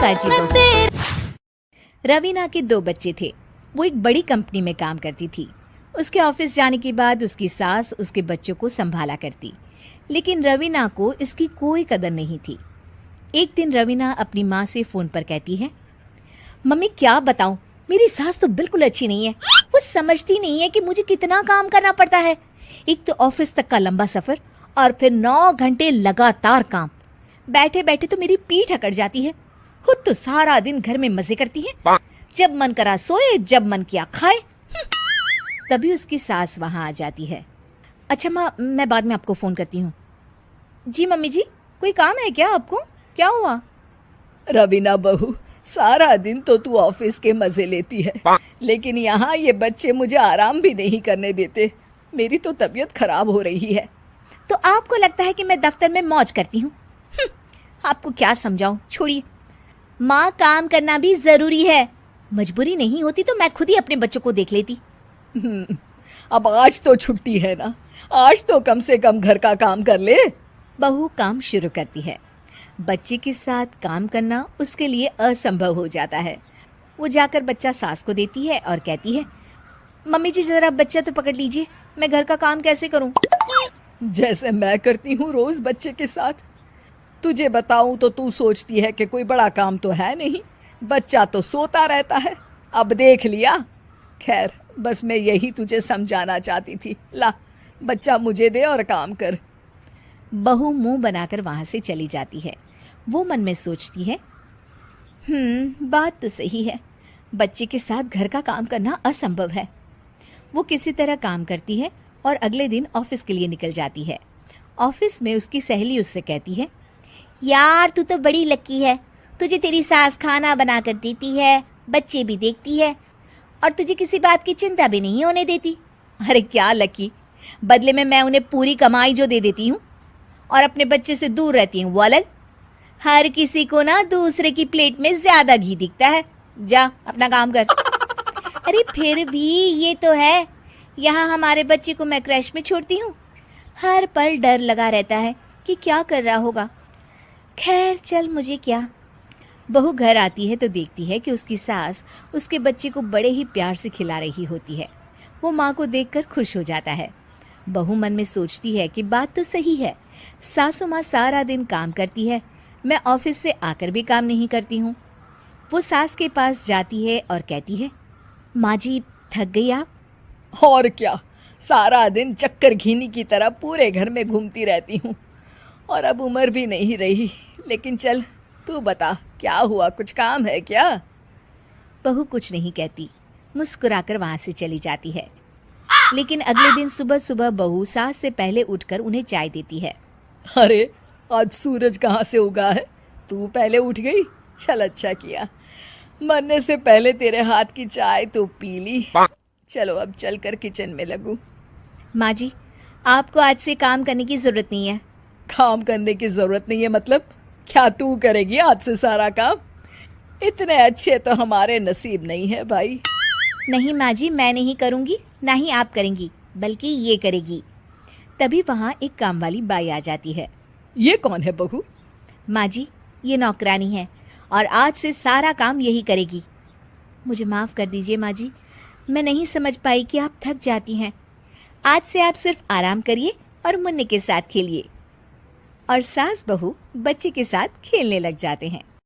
बाजी बहू। रवीना के 2 बच्चे थे। वो एक बड़ी कंपनी में काम करती थी। उसके ऑफिस जाने के बाद उसकी सास उसके बच्चों को संभाला करती, लेकिन रवीना को इसकी कोई कदर नहीं थी। एक दिन रवीना अपनी माँ से फ़ोन पर कहती है, मम्मी क्या बताऊं, मेरी सास तो बिल्कुल अच्छी नहीं है। वो समझती नहीं है कि मुझे कितना काम करना पड़ता है। एक तो ऑफिस तक का लंबा सफ़र और फिर 9 घंटे लगातार काम। बैठे बैठे तो मेरी पीठ अकड़ जाती है। खुद तो सारा दिन घर में मजे करती है, जब मन करा सोए, जब मन किया खाए। तभी उसकी सास वहां आ जाती है। अच्छा माँ, मैं बाद में आपको फ़ोन करती हूँ। जी मम्मी जी, कोई काम है क्या आपको? क्या हुआ? रवीना बहू, सारा दिन तो तू ऑफिस के मजे लेती है, लेकिन यहाँ ये बच्चे मुझे आराम भी नहीं करने देते। मेरी तो तबीयत खराब हो रही है। तो आपको लगता है कि मैं दफ्तर में मौज करती हूँ? आपको क्या समझाऊं, छोड़िए। माँ, काम करना भी जरूरी है। मजबूरी नहीं होती तो मैं खुद ही अपने बच्चों को देख लेती। अब आज तो छुट्टी है ना, आज तो कम से कम घर का काम कर ले। बहू काम शुरू करती है। बच्चे के साथ काम करना उसके लिए असंभव हो जाता है। वो जाकर बच्चा सास को देती है और कहती है, मम्मी जी जरा बच्चा तो पकड़ लीजिए, मैं घर का काम कैसे करूं? जैसे मैं करती हूँ रोज बच्चे के साथ। तुझे बताऊं तो तू सोचती है कि कोई बड़ा काम तो है नहीं, बच्चा तो सोता रहता है। अब देख लिया। खैर, बस मैं यही तुझे समझाना चाहती थी। ला, बच्चा मुझे दे और काम कर। बहू मुंह बनाकर वहां से चली जाती है। वो मन में सोचती है, बात तो सही है, बच्चे के साथ घर का काम करना असंभव है। वो किसी तरह काम करती है और अगले दिन ऑफिस के लिए निकल जाती है। ऑफिस में उसकी सहेली उससे कहती है, यार तू तो बड़ी लकी है, तुझे तेरी सास खाना बना कर देती है, बच्चे भी देखती है और तुझे किसी बात की चिंता भी नहीं होने देती। अरे क्या लकी, बदले में मैं उन्हें पूरी कमाई जो दे देती हूँ और अपने बच्चे से दूर रहती हूँ वो अलग। हर किसी को ना दूसरे की प्लेट में ज्यादा घी दिखता है। जा अपना काम कर। अरे फिर भी ये तो है, यहाँ हमारे बच्चे को मैं क्रैश में छोड़ती हूँ, हर पल डर लगा रहता है कि क्या कर रहा होगा। खैर चल, मुझे क्या। बहू घर आती है तो देखती है कि उसकी सास उसके बच्चे को बड़े ही प्यार से खिला रही होती है। वो माँ को देखकर खुश हो जाता है। बहू मन में सोचती है कि बात तो सही है, सासू माँ सारा दिन काम करती है, मैं ऑफिस से आकर भी काम नहीं करती हूँ। वो सास के पास जाती है और कहती है, माँ जी थक गई आप? और क्या, सारा दिन चक्कर घीनी की तरह पूरे घर में घूमती रहती हूँ और अब उम्र भी नहीं रही। लेकिन चल तू बता, क्या हुआ, कुछ काम है क्या? बहू कुछ नहीं कहती, मुस्कुराकर वहां से चली जाती है। लेकिन अगले दिन सुबह सुबह बहू सास से पहले उठकर उन्हें चाय देती है। अरे आज सूरज कहाँ से उगा है, तू पहले उठ गई। चल अच्छा किया, मरने से पहले तेरे हाथ की चाय तो पी ली। चलो अब चलकर किचन में लगूं। माँ जी, आपको आज से काम करने की जरूरत नहीं है। काम करने की जरूरत नहीं है मतलब? क्या तू करेगी आज से सारा काम? इतने अच्छे तो हमारे नसीब नहीं है भाई। नहीं माँ जी, मैं नहीं करूँगी, ना ही आप करेंगी, बल्कि ये करेगी। तभी वहाँ एक काम वाली बाई आ जाती है। ये कौन है बहू? माँ जी, ये नौकरानी है और आज से सारा काम यही करेगी। मुझे माफ़ कर दीजिए माँ जी, मैं नहीं समझ पाई कि आप थक जाती हैं। आज से आप सिर्फ आराम करिए और मुन्ने के साथ खेलिए। और सास बहू बच्चे के साथ खेलने लग जाते हैं।